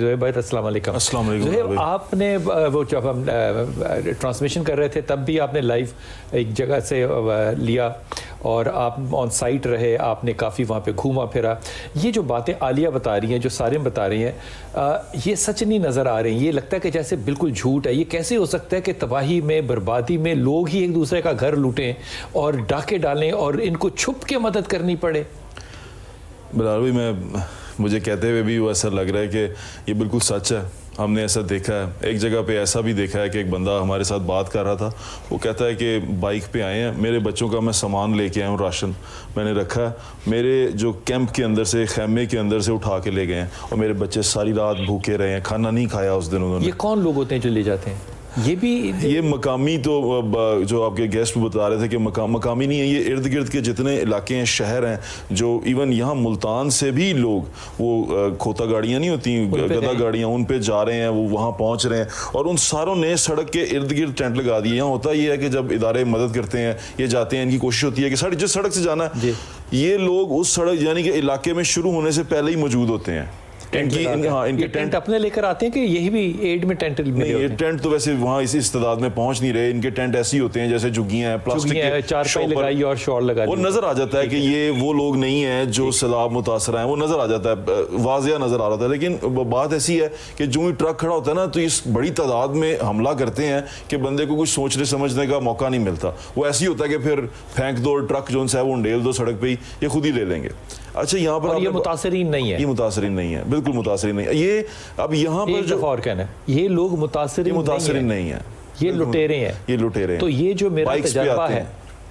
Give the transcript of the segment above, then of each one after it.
ज़ुहैब भाई अस्सलाम वालेकुम। अस्सलाम वालेकुम। ज़ुहैब, आपने वो जब हम ट्रांसमिशन कर रहे थे तब भी आपने लाइव एक जगह से लिया और आप ऑन साइट रहे, आपने काफ़ी वहाँ पे घूमा फिरा। ये जो बातें आलिया बता रही हैं, जो सारिम बता रही हैं, ये सच नहीं नज़र आ रही। ये लगता है कि जैसे बिल्कुल झूठ है। ये कैसे हो सकता है कि तबाही में, बर्बादी में लोग ही एक दूसरे का घर लूटें और डाके डालें और इनको छुप के मदद करनी पड़े? बिलाल भाई, मुझे कहते हुए भी वो ऐसा लग रहा है कि ये बिल्कुल सच है। हमने ऐसा देखा है, एक जगह पे ऐसा भी देखा है कि एक बंदा हमारे साथ बात कर रहा था। वो कहता है कि बाइक पे आए हैं, मेरे बच्चों का मैं सामान लेके आया हूँ, राशन मैंने रखा है, मेरे जो कैंप के अंदर से, खैमे के अंदर से उठा के ले गए हैं और मेरे बच्चे सारी रात भूखे रहे हैं, खाना नहीं खाया उस दिन उन्होंने। ये कौन लोग होते हैं जो ले जाते हैं? ये मकामी, तो जो आपके गेस्ट बता रहे थे कि मकामी नहीं है, ये इर्द गिर्द के जितने इलाके हैं, शहर हैं, जो इवन यहाँ मुल्तान से भी लोग, वो खोता गाड़ियाँ नहीं होती, गदा गाड़ियाँ, उन पे जा रहे हैं, वो वहाँ पहुँच रहे हैं और उन सारों ने सड़क के इर्द गिर्द टेंट लगा दिए। यहाँ होता ये है कि जब इदारे मदद करते हैं, ये जाते हैं, इनकी कोशिश होती है कि जिस सड़क से जाना है, ये लोग उस सड़क यानी कि इलाके में शुरू होने से पहले ही मौजूद होते हैं। इनके टेंट अपने लेकर आते हैं कि यही भी एड में टेंट नहीं? ये टेंट तो वैसे वहाँ इस तादाद में पहुंच नहीं रहे। इनके टेंट ऐसे ही होते हैं जैसे झुग्गियां हैं, प्लास्टिक के चारपाई लगाई और शॉल लगा दी। वो नजर आ जाता है कि ये वो लोग नहीं हैं जो सैलाब मुतासर हैं, वो नजर आ जाता है, वाजिया नजर आ रहा था। लेकिन बात ऐसी है कि जो ही ट्रक खड़ा होता है ना, तो इस बड़ी तादाद में हमला करते हैं कि बंदे को कुछ सोचने समझने का मौका नहीं मिलता। वो ऐसे ही होता है कि फिर फेंक दो, ट्रक जो है वो उंडेल दो सड़क पे ही, ये खुद ही ले लेंगे। अच्छा, यहाँ पर ये मुतासरीन नहीं है, ये मुतासरीन नहीं है, बिल्कुल मुतासरीन नहीं है। ये अब यहाँ पर जो और कहना है, ये लोग मुतासरीन नहीं है, ये लुटेरे हैं, ये लुटेरे हैं। तो ये जो मेरा तजर्बा है,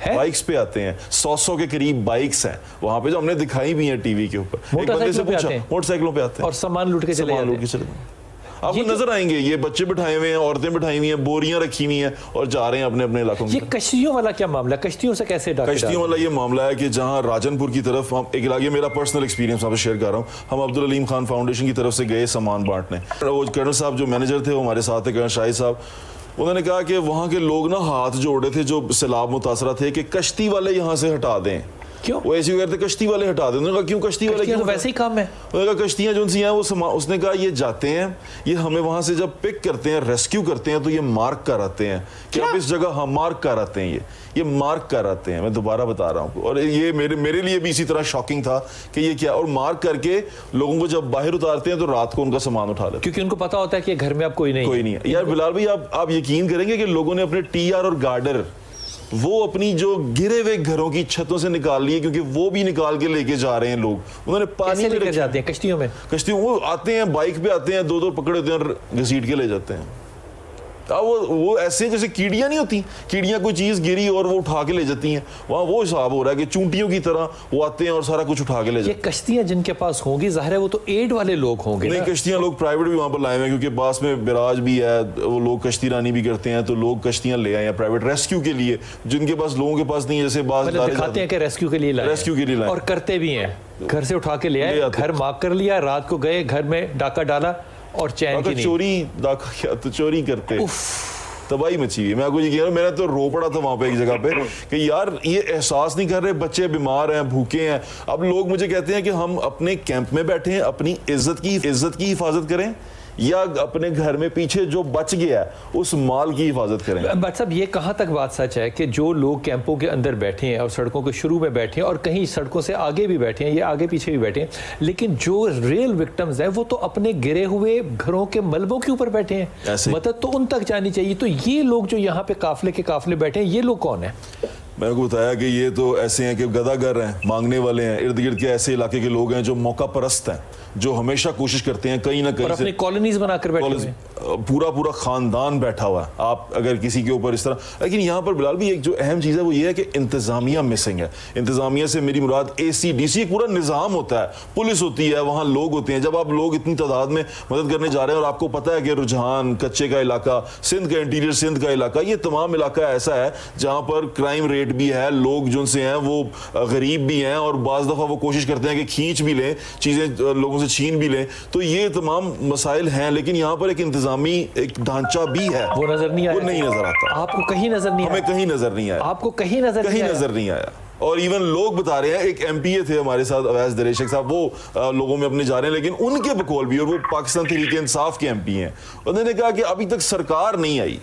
बाइक्स पे आते हैं, 100 के करीब बाइक्स हैं वहां पे, जो हमने दिखाई भी हैं टीवी के ऊपर। एक बंदे से पूछा, मोटरसाइकिलों पे आते हैं और सामान लूट के चले जाते हैं। आपको नजर आएंगे ये बच्चे बिठाए हुए हैं, औरतें बिठाई हुई हैं, बोरियां रखी हुई हैं और जा रहे हैं अपने अपने इलाकों में। ये कश्तियों वाला क्या मामला? कश्तियों से कैसे? कश्तियों वाला ये मामला है कि जहां राजनपुर की तरफ हम एक इलाके, मेरा पर्सनल एक्सपीरियंस आपसे शेयर कर रहा हूँ, हम अब्दुल अलीम खान फाउंडेशन की तरफ से गए सामान बांटने। वो कर्नल साहब जो मैनेजर थे वो हमारे साथ थे, कर्नल शाहिद साहब, उन्होंने कहा कि वहाँ के लोग ना हाथ जोड़ रहे थे जो सैलाब मुतासरा थे कि कश्ती वाले यहाँ से हटा दें। क्यों? वो ऐसे कहते कश्ती वाले हटा दें। उन्होंने कहा क्यों कश्ती वाले? क्यों? वैसे ही काम है। उन्होंने कहा कश्तियां जो सी हैं वो उसने कहा ये जाते हैं, ये हमें वहां से जब पिक करते हैं, रेस्क्यू करते हैं, तो ये मार्क कर आते हैं कि आप इस जगह, हाँ मार्क कर आते हैं, ये मार्क कर आते हैं। मैं दोबारा बता रहा हूँ, और ये मेरे लिए भी इसी तरह शॉकिंग था कि ये क्या। और मार्क करके लोगों को जब बाहर उतारते हैं तो रात को उनका सामान उठा लेते, क्योंकि उनको पता होता है कि घर में अब कोई नहीं है। यार बिलाल भाई, आप यकीन करेंगे कि लोगों ने अपने TR और गार्डर वो अपनी जो गिरे हुए घरों की छतों से निकाल लिए, क्योंकि वो भी निकाल के लेके जा रहे हैं लोग। उन्होंने पानी लेकर जाते हैं कश्तियों में, वो आते हैं बाइक पे आते हैं, दो पकड़े होते हैं, घसीट के ले जाते हैं। अब वो ऐसे जैसे कीड़ियां नहीं होती, कीड़ियां कोई चीज गिरी और वो उठा के ले जाती हैं, वहाँ वो हिसाब हो रहा है कि चूंटियों की तरह वो आते हैं और सारा कुछ उठा के ले जाते हैं। ये कश्तियां जिनके पास होंगी, जाहिर है वो तो एड वाले लोग होंगे। नहीं, कश्तियां लोग प्राइवेट भी वहाँ पर लाए हुए हैं, क्योंकि पास में बिराज भी है, वो लोग कश्ती रानी भी करते हैं, तो लोग कश्तियां ले आए हैं प्राइवेट रेस्क्यू के लिए, जिनके पास लोगों के पास नहीं है। जैसे बात दिखाते हैं कि रेस्क्यू के लिए लाए और करते भी हैं, घर से उठा के ले आए, घर मार्क कर लिया, रात को गए, घर में डाका डाला और चैन की चोरी, डाका क्या तो चोरी करते, तबाही मची हुई। मैं आपको ये कह रहा हूँ, मैंने तो रो पड़ा था वहां पे एक जगह पे कि यार ये एहसास नहीं कर रहे, बच्चे बीमार हैं, भूखे हैं। अब लोग मुझे कहते हैं कि हम अपने कैंप में बैठे हैं, अपनी इज्जत की हिफाजत करें, या अपने घर में पीछे जो बच गया उस माल की हिफाजत करें। बट साहब, ये कहाँ तक बात सच है कि जो लोग कैंपों के अंदर बैठे हैं और सड़कों के शुरू में बैठे हैं और कहीं सड़कों से आगे भी बैठे हैं, ये आगे पीछे भी बैठे हैं, लेकिन जो रियल विक्टिम्स हैं वो तो अपने गिरे हुए घरों के मलबों के ऊपर बैठे हैं। मदद तो उन तक जानी चाहिए। तो ये लोग जो यहाँ पे काफले के काफले बैठे हैं, ये लोग कौन है? मैंने को बताया कि ये तो ऐसे हैं कि गदागर हैं, मांगने वाले हैं, इर्द गिर्द के ऐसे इलाके के लोग हैं जो मौका परस्त हैं, जो हमेशा कोशिश करते हैं कहीं ना कहीं अपनी कॉलोनीज बनाकर बैठे हुए हैं, पूरा खानदान बैठा हुआ है। आप अगर किसी के ऊपर इस तरह, लेकिन यहाँ पर बिलाल भी एक जो अहम चीज़ है वो ये है कि इंतजामिया मिसिंग है। इंतजामिया से मेरी मुराद ACDC, एक पूरा निज़ाम होता है, पुलिस होती है, वहाँ लोग होते हैं। जब आप लोग इतनी तादाद में मदद करने जा रहे हैं और आपको पता है कि रुझान, कच्चे का इलाका, सिंध का इंटीरियर, सिंध का इलाका, ये तमाम इलाका ऐसा है जहाँ पर क्राइम रेट भी है, लोग जो से हैं वो गरीब भी हैं और बाज़ दफ़ा वो कोशिश करते हैं कि खींच भी लें चीज़ें, लोगों से छीन भी लें। तो ये तमाम मसाइल हैं, लेकिन यहाँ पर एक इंतजामी एक ढांचा भी है, वो नजर नहीं आया, वो नहीं नजर आता। आपको कहीं नजर नहीं आया? हमें कहीं नजर नहीं आया। आपको कहीं नजर नहीं आया। और इवन लोग बता रहे हैं, एक एमपीए थे हमारे साथ अवैस दरेशक साहब, वो लोगों में अपने जा रहे हैं, लेकिन उनके बकौल भी, और वो पाकिस्तान तहरीक इंसाफ के एमपी हैं, उन्होंने कहा कि अभी तक सरकार नहीं आई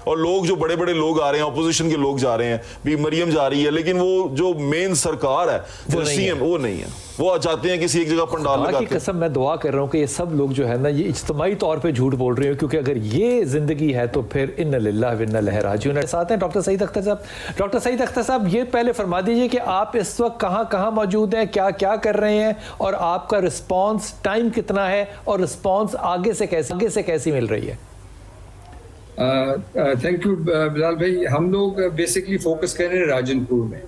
और लोग जो बड़े बड़े लोग आ रहे हैं, अपोजिशन के लोग जा रहे हैं, भी मरियम जा रही है, लेकिन वो जो मेन सरकार है सीएम वो नहीं है। वो चाहते हैं किसी एक जगह पंडाल लगा के। कसम मैं दुआ कर रहा हूँ कि ये सब लोग जो है ना ये इज्तिमाई तौर पे झूठ बोल रहे हो, क्योंकि अगर ये जिंदगी है तो फिर इन्ना लिल्लाह व इन्ना इलैहि राजिऊन। साथ हैं डॉक्टर सईद अख्तर साहब। डॉक्टर सईद अख्तर साहब, ये पहले फरमा दीजिए कि आप इस वक्त कहाँ मौजूद हैं, क्या क्या कर रहे हैं, और आपका रिस्पॉन्स टाइम कितना है, और रिस्पॉन्स आगे से कैसी मिल रही है? थैंक यू बिलाल भाई। हम लोग बेसिकली फोकस कर रहे हैं राजनपुर में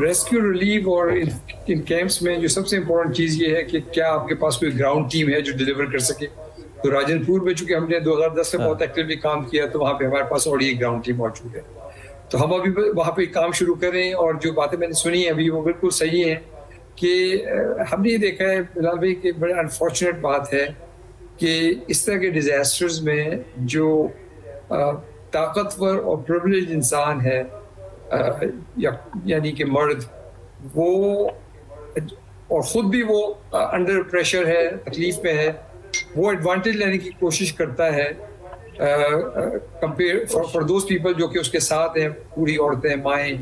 रेस्क्यू रिलीफ और इन कैंप्स में। जो सबसे इम्पोर्टेंट चीज़ ये है कि क्या आपके पास कोई ग्राउंड टीम है जो डिलीवर कर सके। तो राजनपुर में चूंकि हमने 2010 से बहुत एक्टिवली काम किया, तो वहाँ पे हमारे पास ऑलरेडी एक ग्राउंड टीम मौजूद है। तो हम अभी वहाँ पे काम शुरू करें, और जो बातें मैंने सुनी है अभी वो बिल्कुल सही है कि हमने ये देखा है बिलाल भाई कि बड़ी अनफॉर्चुनेट बात है कि इस तरह के डिजास्टर्स में जो ताकतवर और प्रिविलेज इंसान है, यानी कि मर्द, वो और ख़ुद भी वो अंडर प्रेशर है, तकलीफ में है, वो एडवांटेज लेने की कोशिश करता है कंपेयर फॉर दोज पीपल जो कि उसके साथ हैं, पूरी औरतें, माएँ,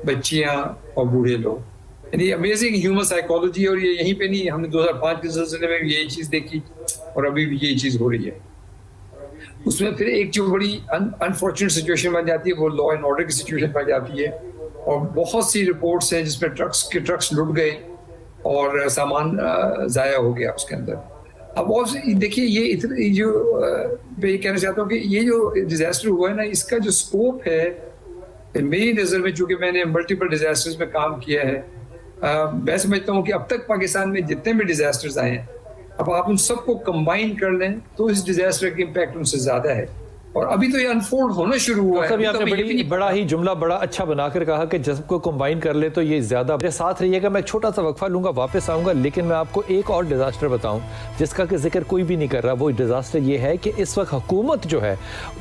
बच्चियाँ और बूढ़े लोग। यानी अमेजिंग ह्यूमन साइकोलॉजी। और ये यहीं पे नहीं, हमने 2005 के सिलसिले में भी यही चीज़ देखी और अभी भी यही चीज़ हो रही है। उसमें फिर एक जो बड़ी अनफॉर्चुनेट सिचुएशन बन जाती है वो लॉ एंड ऑर्डर की सिचुएशन बन जाती है, और बहुत सी रिपोर्ट्स हैं जिसमें ट्रक्स लुट गए और सामान ज़ाया हो गया उसके अंदर। अब और देखिए ये इतने जो मैं ये कहना चाहता हूँ कि ये जो डिजास्टर हुआ है ना, इसका जो स्कोप है मेरी नज़र में, चूँकि मैंने मल्टीपल डिजास्टर्स में काम किया है, मैं समझता हूँ कि अब तक पाकिस्तान में जितने भी डिजास्टर्स आए हैं, अब आप उन सबको कंबाइन कर लें तो इस डिजास्टर के इम्पैक्ट उनसे ज्यादा है। और अभी तो ये अनफोल्ड होना शुरू हुआ है। आपने बड़ा ही जुमला बड़ा अच्छा बनाकर कहा कि जब को कंबाइन कर ले तो ये ज्यादा। मेरे साथ रहिएगा, मैं छोटा सा वक्फा लूंगा, वापस आऊंगा, लेकिन मैं आपको एक और डिजास्टर बताऊं जिसका कि जिक्र कोई भी नहीं कर रहा। वो डिजास्टर ये है कि इस वक्त हुकूमत जो है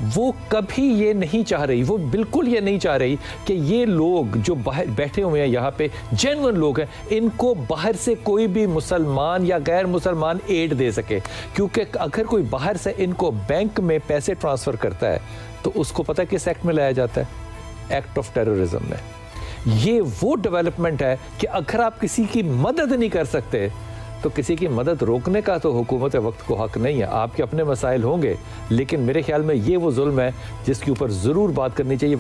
वो कभी ये नहीं चाह रही, वो बिल्कुल ये नहीं चाह रही कि ये लोग जो बाहर बैठे हुए हैं, यहाँ पे जेन्युइन लोग हैं, इनको बाहर से कोई भी मुसलमान या गैर मुसलमान एड दे सके। क्योंकि अगर कोई बाहर से इनको बैंक में पैसे ट्रांसफर करता है तो उसको पता है किस एक्ट में लाया जाता है? एक्ट ऑफ टेररिज्म में। ये वो डेवलपमेंट है कि अगर आप किसी की मदद नहीं कर सकते तो किसी की मदद रोकने का तो हुकूमत वक्त को हक नहीं है। आपके अपने मसाइल होंगे, लेकिन मेरे ख्याल में ये वो जुल्म है जिसके ऊपर जरूर बात करनी चाहिए।